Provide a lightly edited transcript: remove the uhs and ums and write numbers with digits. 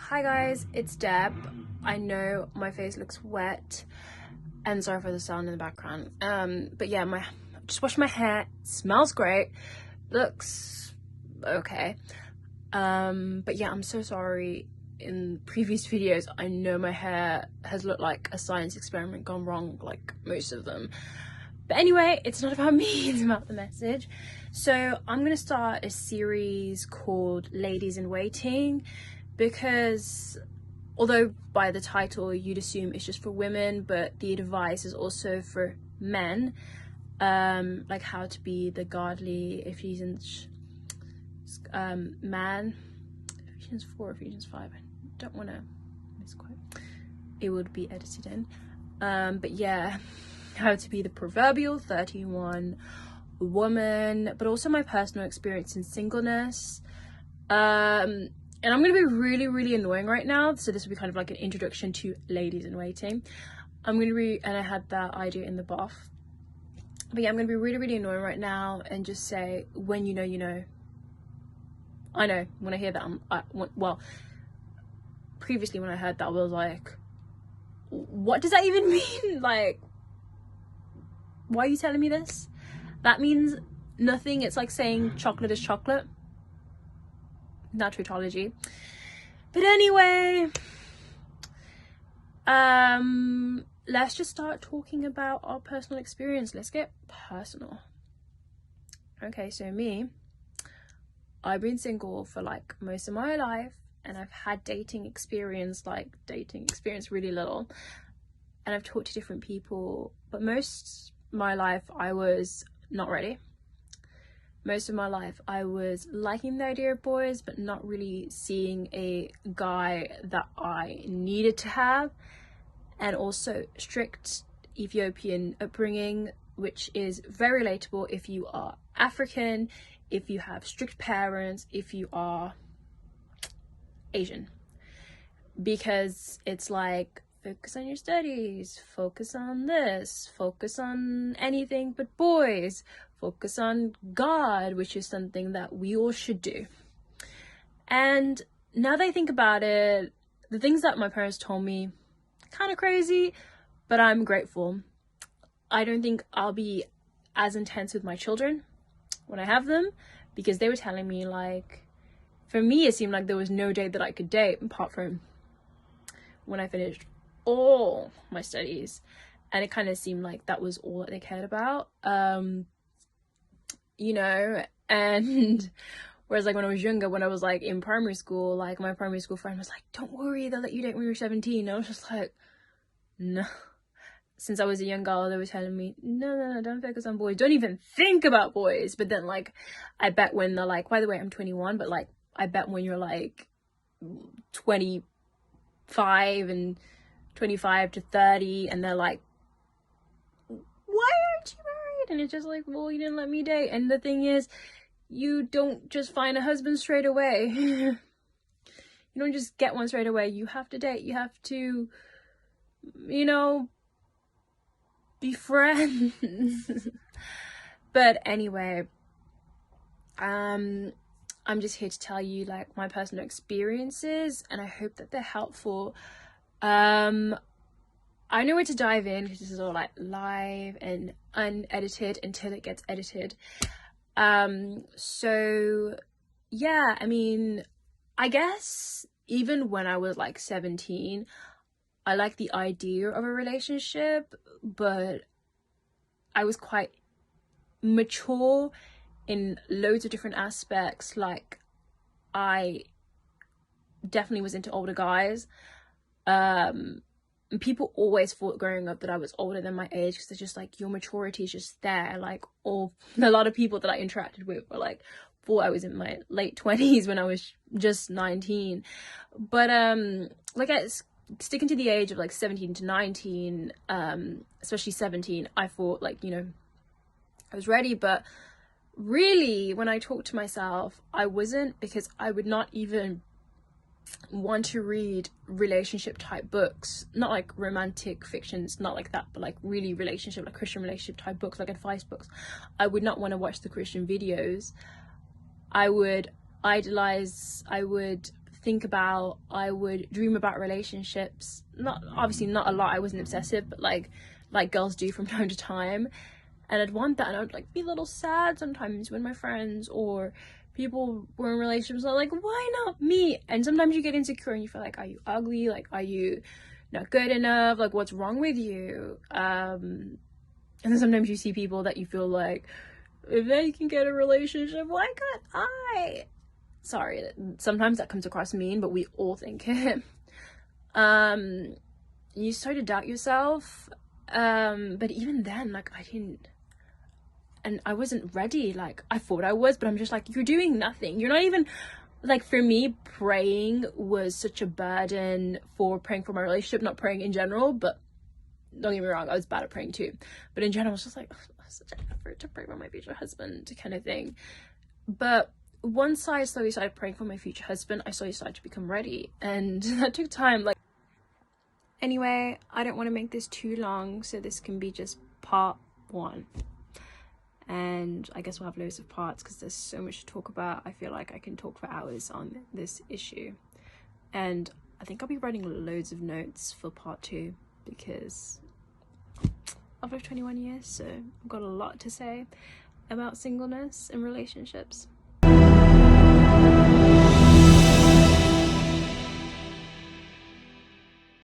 Hi guys, it's Deb. I know my face looks wet and sorry for the sound in the background. But yeah, just washed my hair. It smells great. Looks okay. But yeah, I'm so sorry. In previous videos, I know my hair has looked like a science experiment gone wrong, like most of them. But anyway, it's not about me, it's about the message. So I'm gonna start a series called Ladies in Waiting, because although by the title you'd assume it's just for women, but the advice is also for men, like how to be the godly Ephesians man. Ephesians 4, Ephesians 5, I don't want to misquote, it would be edited in, but yeah, how to be the proverbial 31 woman, but also my personal experience in singleness. And I'm gonna be really annoying right now, so this will be kind of like an introduction to Ladies in Waiting. I'm gonna be, and I had that idea in the buff, but yeah, I'm gonna be really annoying right now and just say, when you know, you know. I know, when I hear that, well, previously when I heard that, I was like, what does that even mean? Like, why are you telling me this? That means nothing. It's like saying chocolate is chocolate. Not tautology. But anyway, let's just start talking about our personal experience. Let's get personal. Okay, so me, I've been single for like most of my life, and I've had dating experience really little, and I've talked to different people, but most of my life I was not ready. Most of my life I was liking the idea of boys, but not really seeing a guy that I needed to have. And also strict Ethiopian upbringing, which is very relatable if you are African, if you have strict parents, if you are Asian, because it's like, focus on your studies, focus on this, focus on anything but boys, focus on God, which is something that we all should do. And now that I think about it, the things that my parents told me, kind of crazy, but I'm grateful. I don't think I'll be as intense with my children when I have them, because they were telling me, like, for me it seemed like there was no date that I could date apart from when I finished all my studies, and it kind of seemed like that was all that they cared about, you know. And whereas like when I was younger, when I was like in primary school, like my primary school friend was like, don't worry, they'll let you date when you're 17. I was just like, no. Since I was a young girl, they were telling me, no, don't focus on boys, don't even think about boys. But then like, I bet when they're like, by the way, I'm 21, but like, I bet when you're like 25 and 25 to 30 and they're like, why aren't you married? And it's just like, well, you didn't let me date. And the thing is, you don't just find a husband straight away. You don't just get one straight away. You have to date. You have to, you know, be friends. But anyway, I'm just here to tell you like my personal experiences, and I hope that they're helpful. I know where to dive in because this is all like live and unedited until it gets edited. So yeah, I mean, I guess even when I was like 17, I liked the idea of a relationship, but I was quite mature in loads of different aspects. Like, I definitely was into older guys. People always thought growing up that I was older than my age, because they're just like, your maturity is just there. Like, a lot of people that I interacted with were like, thought I was in my late 20s when I was just 19. But like, sticking to the age of like 17 to 19, especially 17, I thought like, you know, I was ready. But really, when I talked to myself, I wasn't, because I would not even want to read relationship type books, not like romantic fictions, not like that, but like really relationship, like Christian relationship type books, like advice books. I would not want to watch the Christian videos. I would idolize, I would think about, I would dream about relationships. Not obviously not a lot, I wasn't obsessive, but like girls do from time to time. And I'd want that, and I'd like be a little sad sometimes when my friends or people were in relationships. I'm like, why not me? And sometimes you get insecure and you feel like, are you ugly? Like, are you not good enough? Like, what's wrong with you? And then sometimes you see people that you feel like, if they can get a relationship, why can't I? Sorry, sometimes that comes across mean, but we all think it. You start to doubt yourself. But even then, like, I wasn't ready. Like, I thought I was, but I'm just like, you're doing nothing. You're not even, like, for me, praying was such a burden for praying for my relationship, not praying in general, but don't get me wrong, I was bad at praying too. But in general, I was just like, oh, such an effort to pray for my future husband kind of thing. But once I slowly started praying for my future husband, I slowly started to become ready. And that took time. Like, anyway, I don't want to make this too long, so this can be just part 1. And I guess we'll have loads of parts because there's so much to talk about. I feel like I can talk for hours on this issue. And I think I'll be writing loads of notes for part 2 because I've lived 21 years, so I've got a lot to say about singleness and relationships.